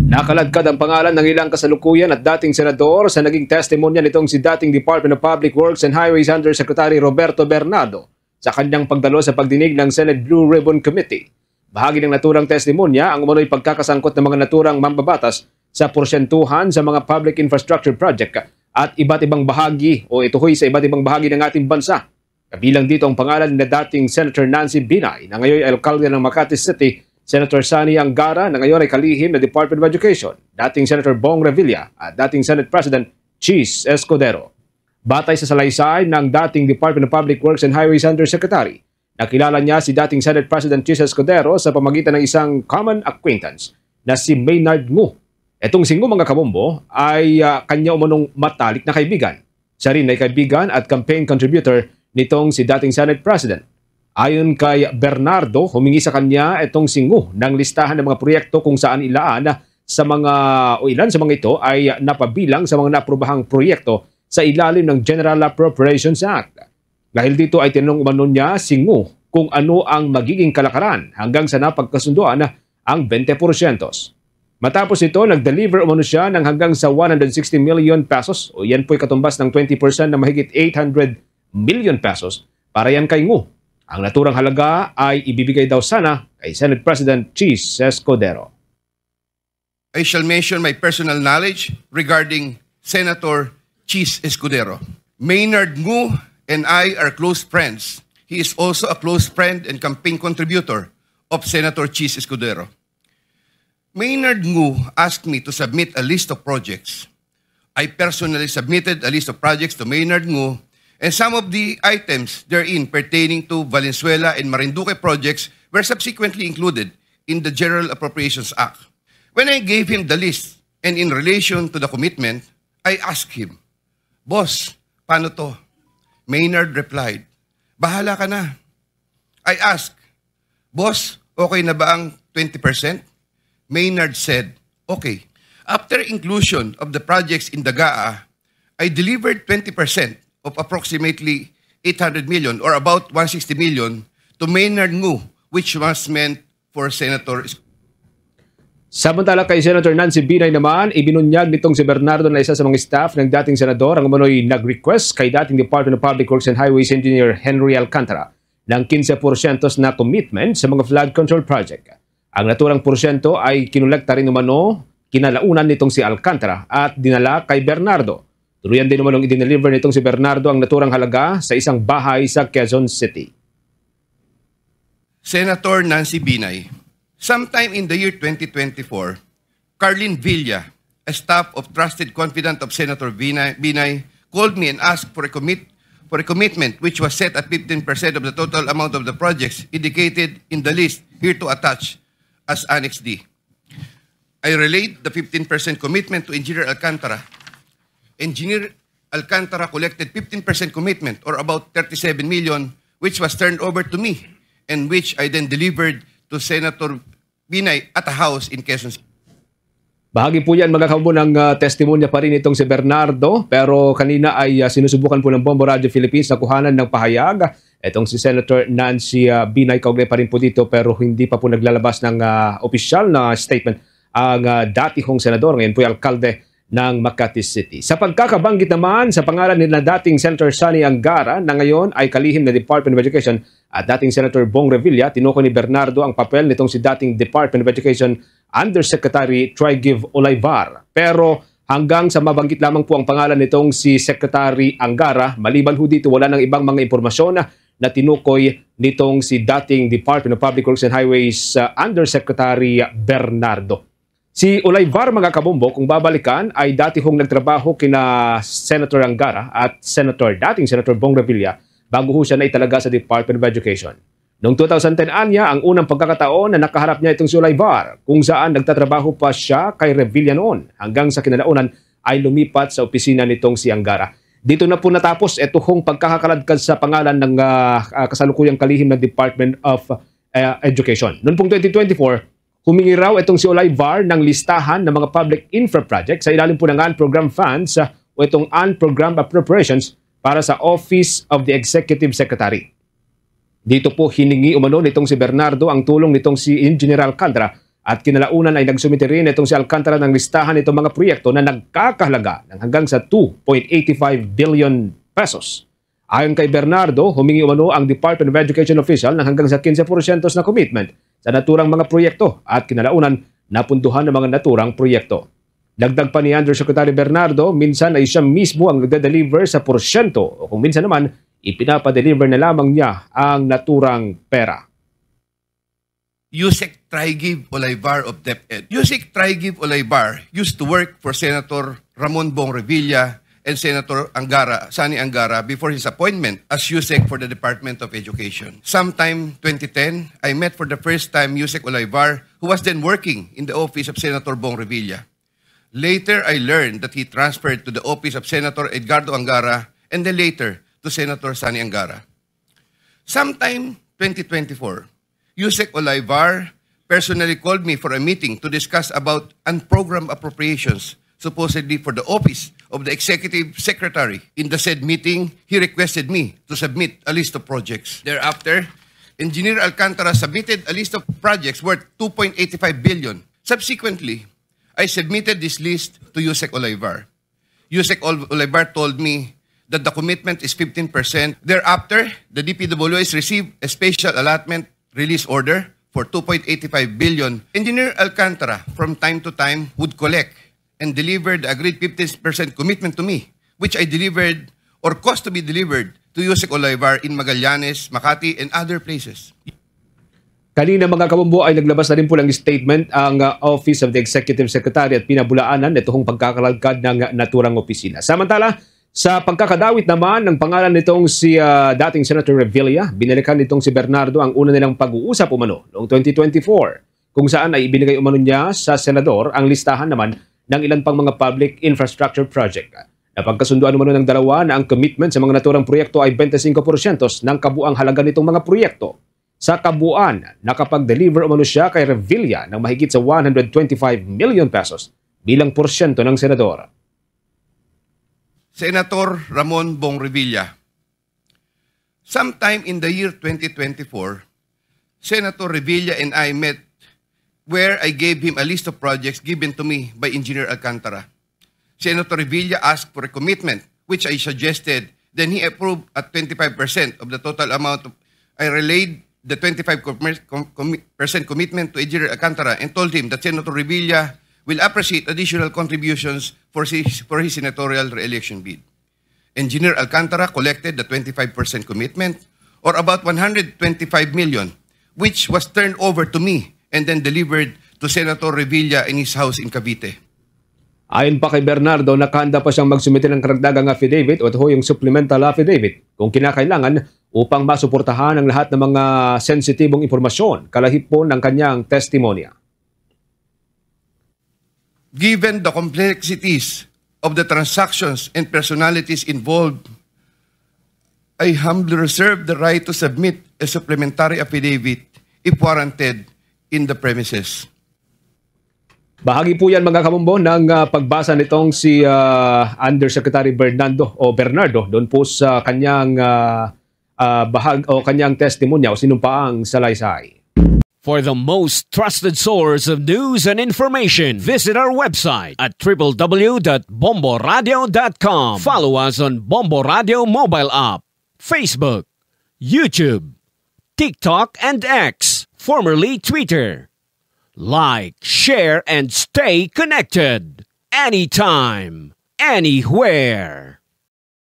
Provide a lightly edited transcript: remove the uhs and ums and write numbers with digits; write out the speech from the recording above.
Nakaladkad ang pangalan ng ilang kasalukuyan at dating senador sa naging testimonya nitong si dating Department of Public Works and Highways Undersecretary Roberto Bernardo sa kanyang pagdalo sa pagdinig ng Senate Blue Ribbon Committee. Bahagi ng naturang testimonya ang umano'y pagkakasangkot ng mga naturang mambabatas sa porsyentuhan sa mga public infrastructure project at iba't ibang bahagi o ituhoy sa iba't ibang bahagi ng ating bansa. Kabilang dito ang pangalan ni dating Senator Nancy Binay na ngayon ay alkalde ng Makati City, Senator Sani Angara na ngayon ay kalihim ng Department of Education, dating Senator Bong Revilla at dating Senate President Chis Escudero. Batay sa salaysay ng dating Department of Public Works and Highways Undersecretary, nakilala niya si dating Senate President Chis Escudero sa pamagitan ng isang common acquaintance na si Maynard Ngu. Itong si Ngu, mga kabombo, ay kanya umunong matalik na kaibigan. Siya rin ay kaibigan at campaign contributor nitong si dating Senate President. Ayon kay Bernardo, humingi sa kanya itong si Ngu ng listahan ng mga proyekto kung saan ilan sa mga ito ay napabilang sa mga naprobahang proyekto sa ilalim ng General Appropriations Act. Dahil dito ay tinanong umano niya si Ngu kung ano ang magiging kalakaran hanggang sa napagkasunduan ang 20%. Matapos ito, nag-deliver umano siya ng hanggang sa 160 million pesos o yan po'y katumbas ng 20% na mahigit 800 million pesos para yan kay Ngu. Ang naturang halaga ay ibibigay daw sana kay Senate President Chis Escudero. I shall mention my personal knowledge regarding Senator Chis Escudero. Maynard Ngu and I are close friends. He is also a close friend and campaign contributor of Senator Chis Escudero. Maynard Ngu asked me to submit a list of projects. I personally submitted a list of projects to Maynard Ngu, and some of the items therein pertaining to Valenzuela and Marinduque projects were subsequently included in the General Appropriations Act. When I gave him the list and in relation to the commitment, I asked him, "Boss, paano to?" Maynard replied, "Bahala ka na." I asked, "Boss, okay na ba ang 20%? Maynard said, "Okay." After inclusion of the projects in the GAA, I delivered 20% of approximately 800 million or about 160 million to Maynard Ngu, which was meant for Senator. Samantala kay Senator Nancy Binay naman, ibinunyag nitong si Bernardo na isa sa mga staff ng dating senador ang umano'y nag-request kay dating Department of Public Works and Highways Engineer Henry Alcantara ng 15% na commitment sa mga flood control project. Ang naturang porsyento ay kinolekta rin umano kinalaunan nitong si Alcantara at dinala kay Bernardo. Tuluyan din naman idineliver nitong si Bernardo ang naturang halaga sa isang bahay sa Quezon City. Senator Nancy Binay, sometime in the year 2024, Carlin Villa, a staff of trusted confidant of Senator Binay, called me and asked for a commitment which was set at 15% of the total amount of the projects indicated in the list here to attach as Annex D. I relayed the 15% commitment to Engineer Alcantara. Engineer Alcantara collected 15% commitment or about 37 million, which was turned over to me and which I then delivered to Senator Binay at a house in Quezon City. Bahagi po yan mga kaumbo ng testimonya pa rin itong si Bernardo, pero kanina ay sinusubukan po ng Bombo Radio Philippines na kuhanan ng pahayag. Itong si Senator Nancy Binay, kaugnay pa rin po dito pero hindi pa po naglalabas ng opisyal na statement ang dati kong senador, ngayon po yung alkalde ng Makati City. Sa pagkakabanggit naman sa pangalan nila dating Senator Sani Angara na ngayon ay kalihim ng Department of Education at dating Senator Bong Revilla, tinukoy ni Bernardo ang papel nitong si dating Department of Education Undersecretary Trigiv Olayvar. Pero hanggang sa mabanggit lamang po ang pangalan nitong si Secretary Angara, maliban ho dito wala ng ibang mga impormasyon na tinukoy nitong si dating Department of Public Works and Highways Undersecretary Bernardo. Si Olayvar, mga kabombo, kung babalikan, ay dati hong nagtrabaho kina Senator Angara at dating Senator Bong Revilla bago ho siya na italaga sa Department of Education. Noong 2010 anya, ang unang pagkakataon na nakaharap niya itong si Olayvar, kung saan nagtatrabaho pa siya kay Revilla noon, hanggang sa kinalaunan ay lumipat sa opisina nitong si Angara. Dito na po natapos ito hong pagkakakaladkad sa pangalan ng kasalukuyang kalihim ng Department of Education. Noong pong 2024, humingi raw itong si Olayvar ng listahan ng mga public infra projects sa ilalim po ng unprogrammed funds o itong unprogrammed appropriations para sa Office of the Executive Secretary. Dito po hiningi umano nitong si Bernardo ang tulong nitong si Engineer Alcantara At kinalaunan ay nagsumite rin itong si Alcantara ng listahan nitong mga proyekto na nagkakahalaga ng hanggang sa 2.85 billion pesos. Ayon kay Bernardo, humingi umano ang Department of Education official ng hanggang sa 15% na commitment sa naturang mga proyekto at kinalaunan napunduhan ng mga naturang proyekto. Dagdag pa ni Undersecretary Bernardo, minsan ay siya mismo ang nagde-deliver sa porsyento o kung minsan naman, ipinapa-deliver na lamang niya ang naturang pera. Yusek Trigive Olaybar of DepEd. Yusek Trigive Olaybar used to work for Senator Ramon Bong Revilla and Senator Sani Angara before his appointment as Yusek for the Department of Education. Sometime 2010, I met for the first time Yusek Olaybar, who was then working in the office of Senator Bong Revilla. Later, I learned that he transferred to the office of Senator Edgardo Angara and then later to Senator Sani Angara. Sometime 2024, Yusek Olaybar personally called me for a meeting to discuss about unprogrammed appropriations, supposedly for the office of the Executive Secretary. In the said meeting, he requested me to submit a list of projects. Thereafter, Engineer Alcantara submitted a list of projects worth 2.85 billion. Subsequently, I submitted this list to Yusek Olaybar. Yusek Olaybar told me that the commitment is 15%. Thereafter, the DPWH received a special allotment release order for 2.85 billion. Engineer Alcantara, from time to time, would collect and deliver the agreed 15% commitment to me, which I delivered or caused to be delivered to Yusek Olaybar in Magallanes, Makati, and other places. Kanina mga kabumbo ay naglabas na rin po ng statement ang Office of the Executive Secretary at pinabulaanan itong pagkakalagkad ng naturang opisina. Samantala, sa pagkakadawit naman ng pangalan nitong si dating Senator Revilla, binalikan nitong si Bernardo ang una nilang pag-uusap umano noong 2024, kung saan ay ibinigay umano niya sa senador ang listahan naman ng ilan pang mga public infrastructure project. Napagkasunduan umano ng dalawa na ang commitment sa mga naturang proyekto ay 25% ng kabuang halaga nitong mga proyekto. Sa kabuuan, nakapag-deliver umano siya kay Revilla ng mahigit sa 125 million pesos bilang porsyento ng senador. Senator Ramon Bong Revilla. Sometime in the year 2024, Senator Revilla and I met where I gave him a list of projects given to me by Engineer Alcantara. Senator Revilla asked for a commitment, which I suggested. Then he approved at 25% of the total amount. I relayed the 25% commitment to Engineer Alcantara and told him that Senator Revilla will appreciate additional contributions for his senatorial re-election bid. Engineer Alcantara collected the 25% commitment, or about 125 million, which was turned over to me and then delivered to Senator Revilla in his house in Cavite. Ayon pa kay Bernardo, nakahanda pa siyang magsumite ng karagdagang affidavit o ito yung supplemental affidavit kung kinakailangan upang masuportahan ang lahat ng mga sensitibong impormasyon kalahip po ng kanyang testimonya. Given the complexities of the transactions and personalities involved, I humbly reserve the right to submit a supplementary affidavit if warranted in the premises. Bahagi po yan mga kabumbo ng pagbasa nitong si Undersecretary Bernardo doon po sa kanyang kanyang testimonya o sinumpaang salaysay. For the most trusted source of news and information, visit our website at www.bomboradio.com. Follow us on Bombo Radio mobile app, Facebook, YouTube, TikTok, and X, formerly Twitter. Like, share, and stay connected. Anytime, anywhere.